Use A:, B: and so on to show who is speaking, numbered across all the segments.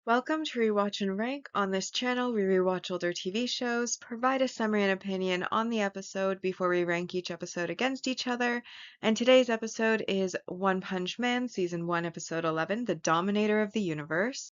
A: Welcome to Rewatch and Rank. On this channel, we rewatch older TV shows, provide a summary and opinion on the episode before we rank each episode against each other. And today's episode is One Punch Man, Season 1, Episode 11, The Dominator of the Universe.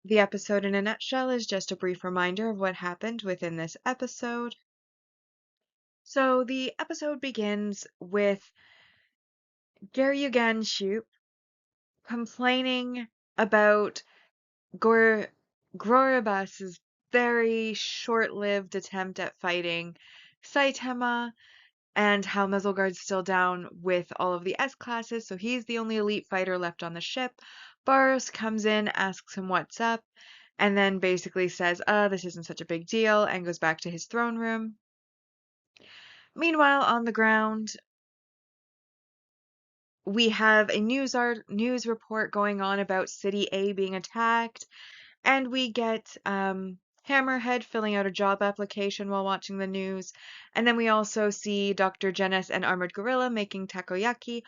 A: The episode in a nutshell is just a brief reminder of what happened within this episode. So the episode begins with Garyugan Shoop complaining about Gorobas's very short-lived attempt at fighting Saitama and how Muzzleguard's still down with all of the S classes, so he's the only elite fighter left on the ship. Boros comes in, asks him what's up, and then basically says, this isn't such a big deal, and goes back to his throne room. Meanwhile, on the ground, we have a news report going on about City A being attacked, and we get Hammerhead filling out a job application while watching the news. And then we also see Dr. Genis and Armored Gorilla making takoyaki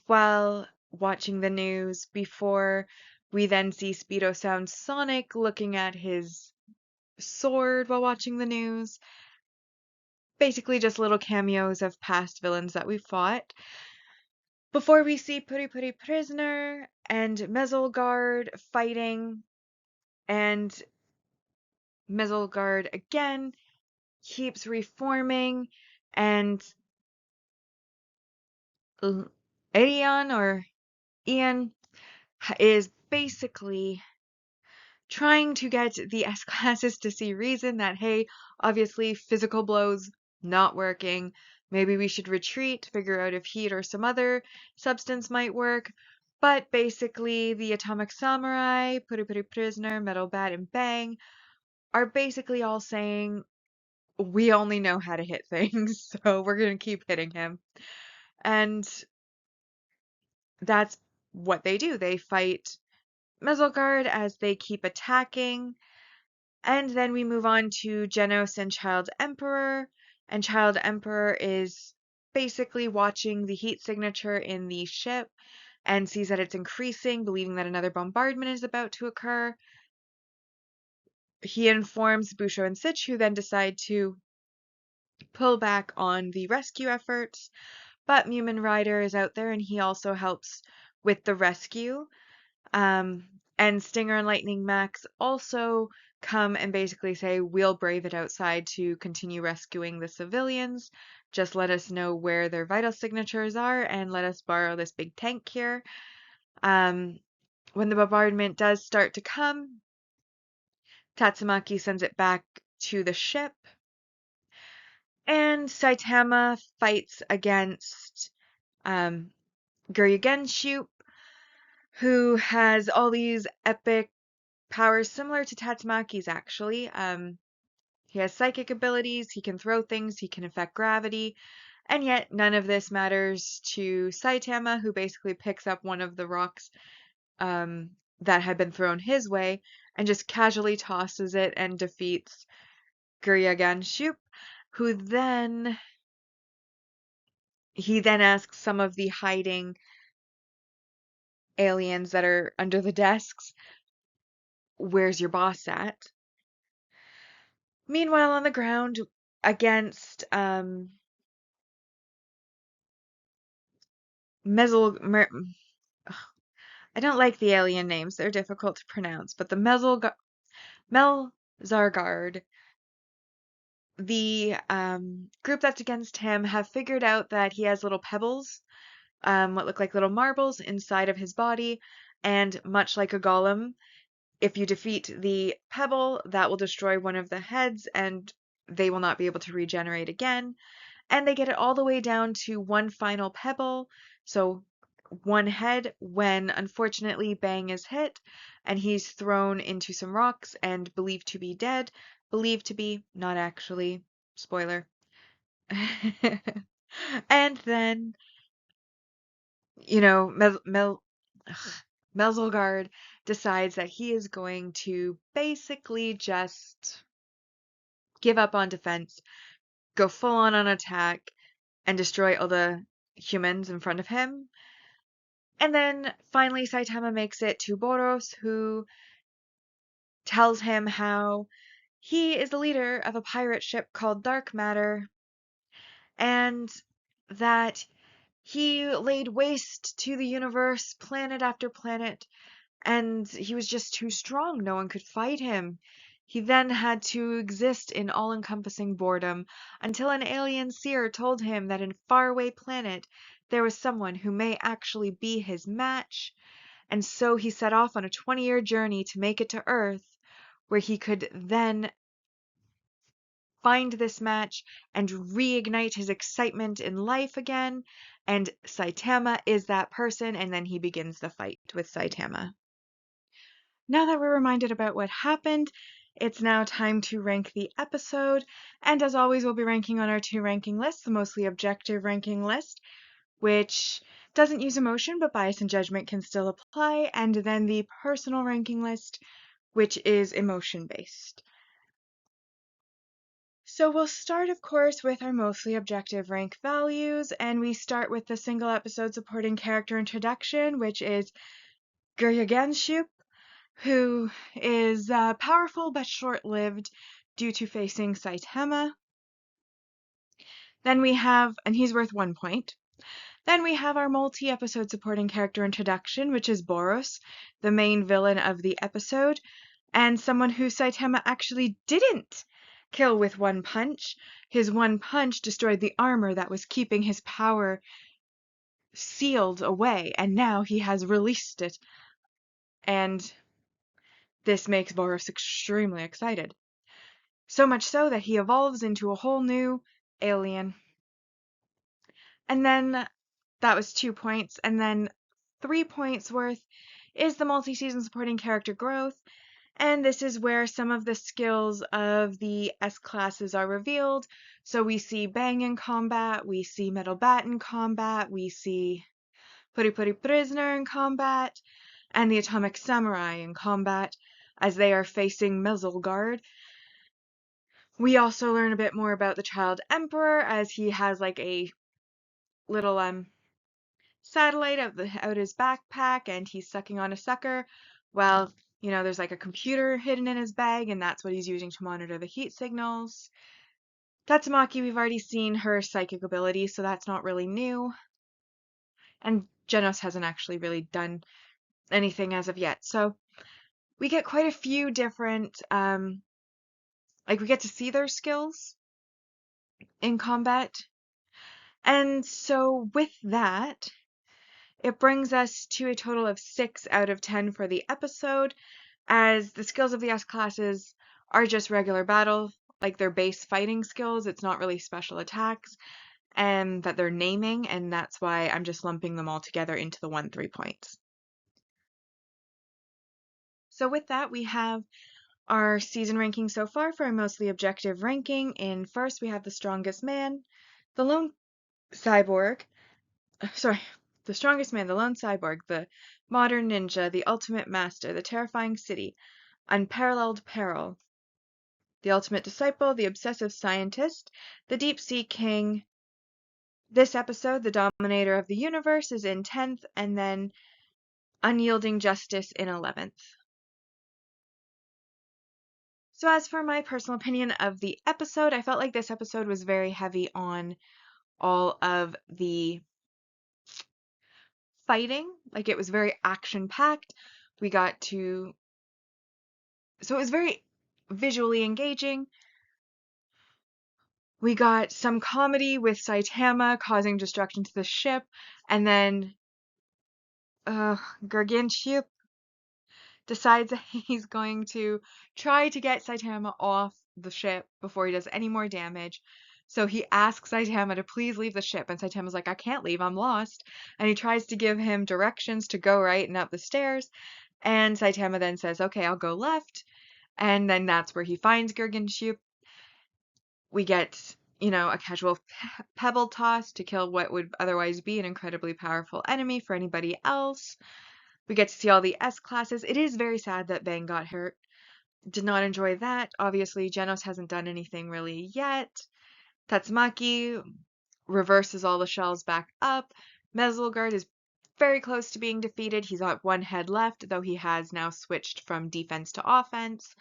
A: while watching the news before we then see Speedo Sound Sonic looking at his sword while watching the news. Basically just little cameos of past villains that we fought. Before we see Puri Puri Prisoner and Mezzalguard fighting, and Mezzalguard again keeps reforming, and Ian is basically trying to get the S classes to see reason that, hey, obviously physical blows not working. Maybe we should retreat, figure out if heat or some other substance might work. But basically, the Atomic Samurai, Puri Puri Prisoner, Metal Bat, and Bang are basically all saying, we only know how to hit things, so we're going to keep hitting him. And that's what they do. They fight Mezzalguard as they keep attacking. And then we move on to Genos and Child Emperor. And Child Emperor is basically watching the heat signature in the ship and sees that it's increasing, believing that another bombardment is about to occur. He informs Busho and Sitch, who then decide to pull back on the rescue efforts. But Mumin Rider is out there and he also helps with the rescue. And Stinger and Lightning Max also come and basically say, we'll brave it outside to continue rescuing the civilians. Just let us know where their vital signatures are and let us borrow this big tank here. When the bombardment does start to come, Tatsumaki sends it back to the ship. And Saitama fights against Guryugenshu, who has all these epic powers similar to Tatsumaki's, actually. He has psychic abilities, he can throw things, he can affect gravity, and yet none of this matters to Saitama, who basically picks up one of the rocks that had been thrown his way and just casually tosses it and defeats Guryugenshu, who then asks some of the hiding aliens that are under the desks, where's your boss at? Meanwhile, on the ground against I don't like the alien names, they're difficult to pronounce, but the Melzargard, the group that's against him, have figured out that he has little pebbles, what look like little marbles inside of his body, and much like a golem, if you defeat the pebble, that will destroy one of the heads and they will not be able to regenerate again. And they get it all the way down to one final pebble, so one head, when unfortunately Bang is hit and he's thrown into some rocks and believed to be dead. Believed to be, not actually. Spoiler. And then, you know, Melzalgard decides that he is going to basically just give up on defense, go full on attack, and destroy all the humans in front of him. And then finally Saitama makes it to Boros, who tells him how he is the leader of a pirate ship called Dark Matter, and that he laid waste to the universe, planet after planet, and he was just too strong. No one could fight him. He then had to exist in all-encompassing boredom until an alien seer told him that in a faraway planet there was someone who may actually be his match, and so he set off on a 20-year journey to make it to Earth, where he could then find this match and reignite his excitement in life again. And Saitama is that person, and then he begins the fight with Saitama. Now that we're reminded about what happened, it's now time to rank the episode. And as always, we'll be ranking on our two ranking lists, the mostly objective ranking list, which doesn't use emotion, but bias and judgment can still apply, and then the personal ranking list, which is emotion-based. So we'll start, of course, with our mostly objective rank values, and we start with the single episode supporting character introduction, which is Guryaganship, who is powerful but short-lived due to facing Saitama. Then we have, and he's worth 1 point. Then we have our multi-episode supporting character introduction, which is Boros, the main villain of the episode, and someone who Saitama actually didn't kill with one punch. His one punch destroyed the armor that was keeping his power sealed away, and now he has released it. And this makes Boros extremely excited. So much so that he evolves into a whole new alien. And then that was 2 points, and then 3 points worth is the multi-season supporting character growth, and this is where some of the skills of the S classes are revealed. So we see Bang in combat, we see Metal Bat in combat, we see Puri Puri Prisoner in combat, and the Atomic Samurai in combat as they are facing Mezelgard. We also learn a bit more about the Child Emperor as he has like a little satellite out his backpack and he's sucking on a sucker. Well, there's like a computer hidden in his bag and that's what he's using to monitor the heat signals. Tatsumaki, we've already seen her psychic ability, so that's not really new. And Genos hasn't actually really done anything as of yet. So we get quite a few different, we get to see their skills in combat. And so with that, it brings us to a total of 6 out of 10 for the episode, as the skills of the S classes are just regular battle, like their base fighting skills. It's not really special attacks, and that they're naming, and that's why I'm just lumping them all together into the 1-3 points. So with that, we have our season ranking so far for a mostly objective ranking. In first, we have the strongest man, the lone cyborg, the strongest man, the lone cyborg, the modern ninja, the ultimate master, the terrifying city, unparalleled peril, the ultimate disciple, the obsessive scientist, the deep sea king. This episode, the dominator of the universe, is in 10th, and then unyielding justice in 11th. So as for my personal opinion of the episode, I felt like this episode was very heavy on all of the fighting. Like it was very action-packed. So it was very visually engaging. We got some comedy with Saitama causing destruction to the ship, and then Gargantua decides that he's going to try to get Saitama off the ship before he does any more damage. So he asks Saitama to please leave the ship, and Saitama's like, I can't leave, I'm lost. And he tries to give him directions to go right and up the stairs, and Saitama then says, okay, I'll go left, and then that's where he finds Gargantua. We get, a casual pebble toss to kill what would otherwise be an incredibly powerful enemy for anybody else. We get to see all the S classes. It is very sad that Bang got hurt. Did not enjoy that. Obviously, Genos hasn't done anything really yet. Tatsumaki reverses all the shells back up. Mezelgard is very close to being defeated. He's got one head left, though he has now switched from defense to offense.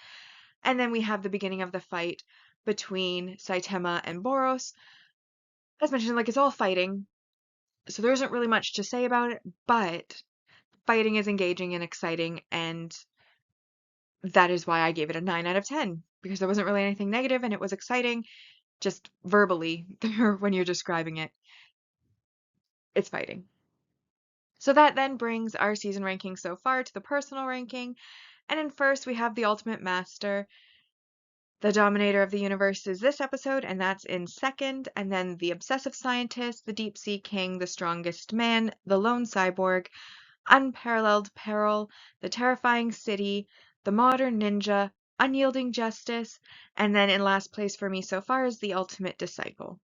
A: And then we have the beginning of the fight between Saitama and Boros. As mentioned, like, it's all fighting, so there isn't really much to say about it, but fighting is engaging and exciting, and that is why I gave it a 9 out of 10, because there wasn't really anything negative and it was exciting, just verbally, when you're describing it. It's fighting. So that then brings our season ranking so far to the personal ranking. And in first, we have the Ultimate Master. The Dominator of the Universe is this episode, and that's in second. And then the Obsessive Scientist, the Deep Sea King, the Strongest Man, the Lone Cyborg, Unparalleled Peril, the Terrifying City, the Modern Ninja, Unyielding Justice, and then in last place for me so far is the Ultimate Disciple.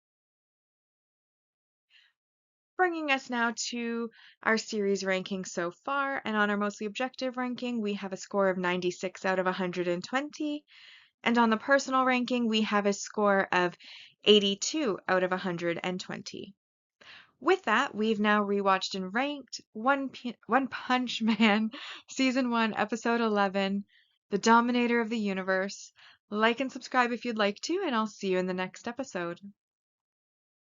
A: Bringing us now to our series ranking so far, and on our mostly objective ranking, we have a score of 96 out of 120, and on the personal ranking, we have a score of 82 out of 120. With that, we've now rewatched and ranked One Punch Man, Season 1, Episode 11, The Dominator of the Universe. Like and subscribe if you'd like to, and I'll see you in the next episode.